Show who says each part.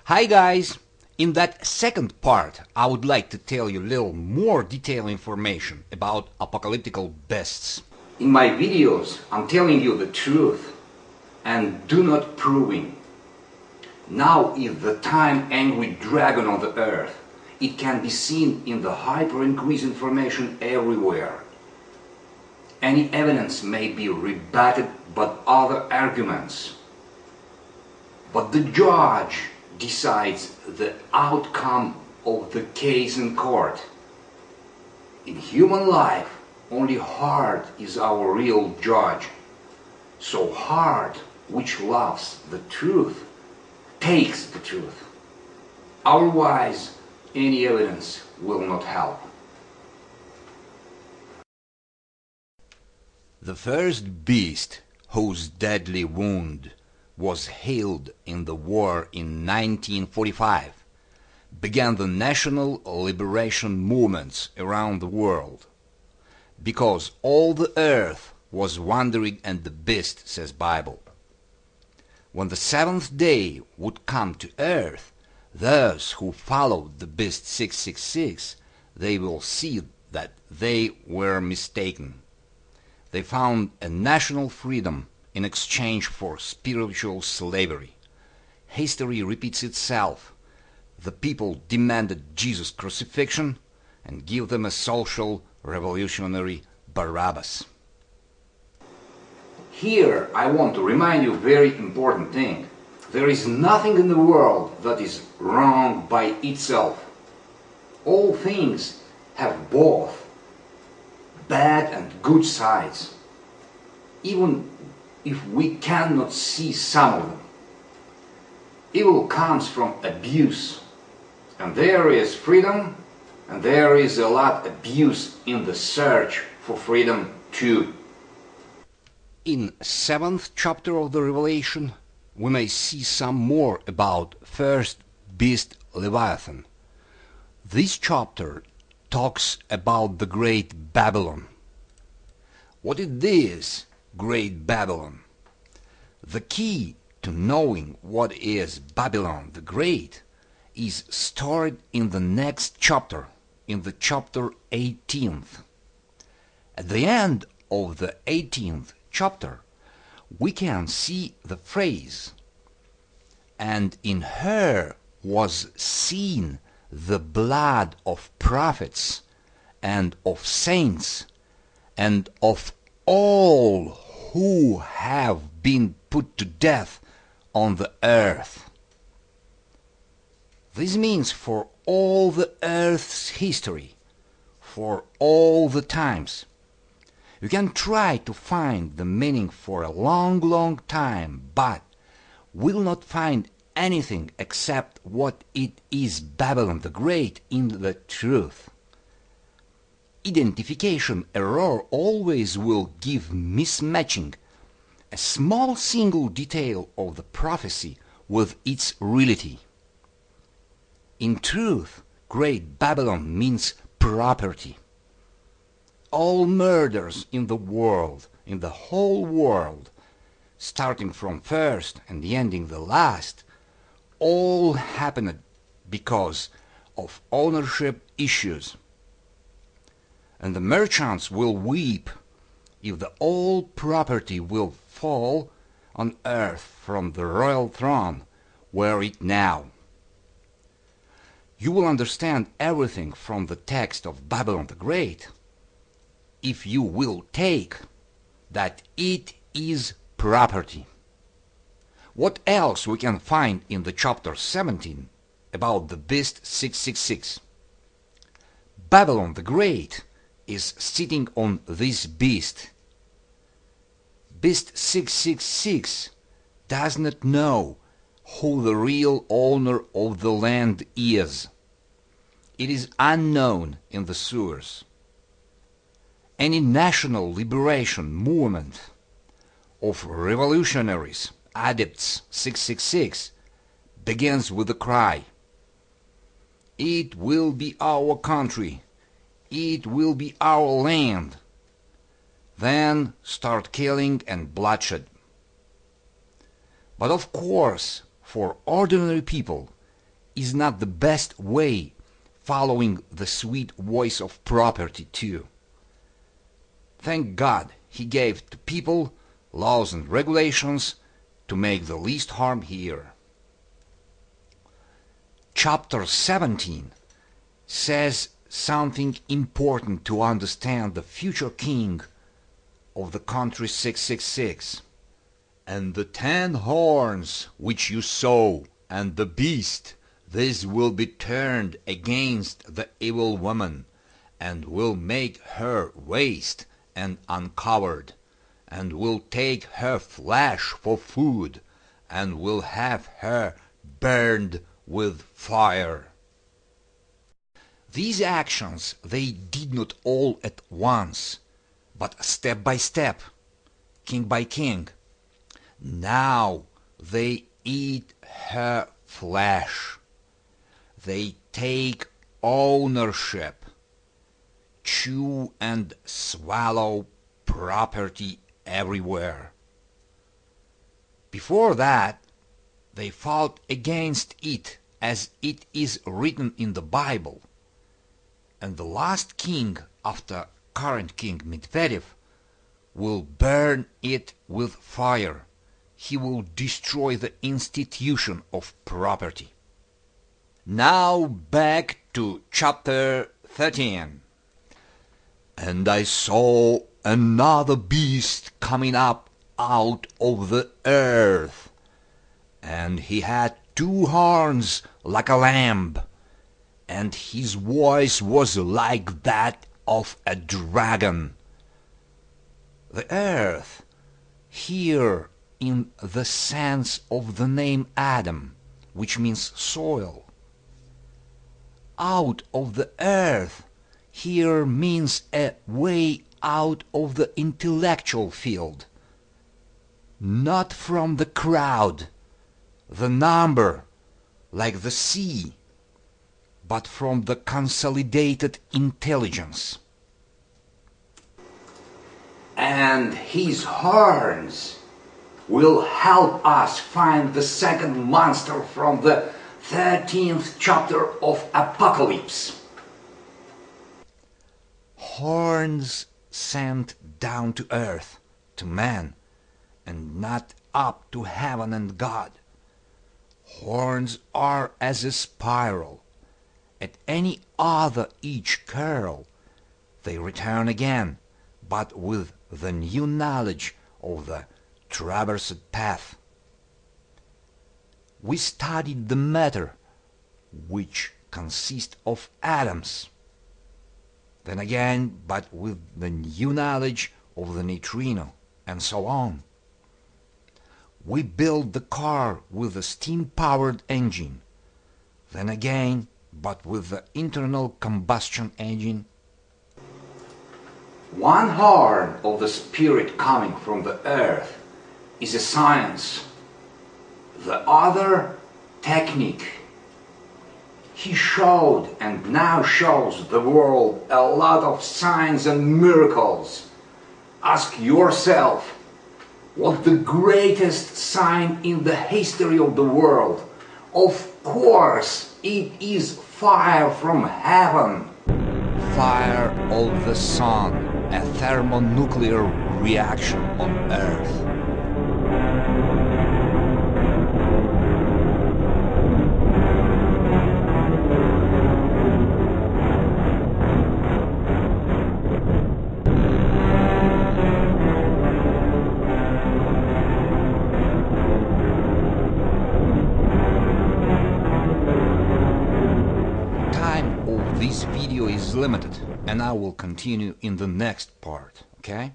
Speaker 1: Hi guys! In that second part, I would like to tell you a little more detailed information about apocalyptical beasts. In my videos, I'm telling you the truth and do not proving. Now is the time angry dragon on the earth. It can be seen in the hyper-increased information everywhere. Any evidence may be rebutted by other arguments. But the judge decides the outcome of the case in court. In human life, only heart is our real judge. So heart, which loves the truth, takes the truth. Otherwise, any evidence will not help. The first beast whose deadly wound was healed in the war in 1945 began the national liberation movements around the world. Because all the earth was wandering and the beast, says Bible. When the seventh day would come to earth, those who followed the beast 666, they will see that they were mistaken. They found a national freedom in exchange for spiritual slavery. History repeats itself. The people demanded Jesus' crucifixion and give them a social revolutionary Barabbas. Here I want to remind you a very important thing. There is nothing in the world that is wrong by itself. All things have both bad and good sides, even if we cannot see some of them. Evil comes from abuse, and there is freedom, and there is a lot of abuse in the search for freedom too. In 7th chapter of the Revelation, we may see some more about first beast Leviathan. This chapter talks about the great Babylon. What is this great Babylon? The key to knowing what is Babylon the Great is stored in the next chapter, in the chapter 18th. At the end of the 18th chapter, we can see the phrase, "And in her was seen the blood of prophets and of saints and of all who have been put to death on the earth." This means for all the earth's history, for all the times. You can try to find the meaning for a long time, but will not find anything except what it is Babylon the Great in the truth. Identification error always will give mismatching a small single detail of the prophecy with its reality. In truth, Great Babylon means property. All murders in the world, in the whole world, starting from first and ending the last, all happened because of ownership issues. And the merchants will weep if the all property will fall on earth from the royal throne where it now. You will understand everything from the text of Babylon the Great if you will take that it is property. What else we can find in the chapter 17 about the beast 666? Babylon the Great is sitting on this beast. Beast 666 does not know who the real owner of the land is. It is unknown in the sewers. Any national liberation movement of revolutionaries, adepts 666, begins with the cry, "It will be our country, it will be our land." Then start killing and bloodshed. But of course, for ordinary people, is not the best way, following the sweet voice of property too. Thank God he gave to people laws and regulations to make the least harm here. Chapter 17 says something important to understand the future king of the country 666. And the 10 horns which you saw, and the beast, this will be turned against the evil woman, and will make her waste and uncovered, and will take her flesh for food, and will have her burned with fire. These actions they did not all at once, but step by step, king by king. Now they eat her flesh. They take ownership, chew and swallow property everywhere. Before that, they fought against it, as it is written in the Bible. And the last king after current king Medvedev will burn it with fire. He will destroy the institution of property. Now back to chapter 13. And I saw another beast coming up out of the earth, and he had 2 horns like a lamb, and his voice was like that of a dragon. The earth, here in the sense of the name Adam, which means soil. Out of the earth here means a way out of the intellectual field, not from the crowd, the number, like the sea, but from the consolidated intelligence. And his horns will help us find the second monster from the 13th chapter of Apocalypse. Horns sent down to earth, to man, and not up to heaven and God. Horns are as a spiral. At any other each curl, they return again, but with the new knowledge of the traversed path. We studied the matter, which consists of atoms. Then again, but with the new knowledge of the neutrino, and so on. We built the car with a steam-powered engine. Then again, but with the internal combustion engine. One horn of the spirit coming from the earth is a science, the other technique. He showed and now shows the world a lot of signs and miracles. Ask yourself, what the greatest sign in the history of the world? Of course, it is fire from heaven. Fire of the sun, a thermonuclear reaction on Earth. This video is limited, and I will continue in the next part, okay?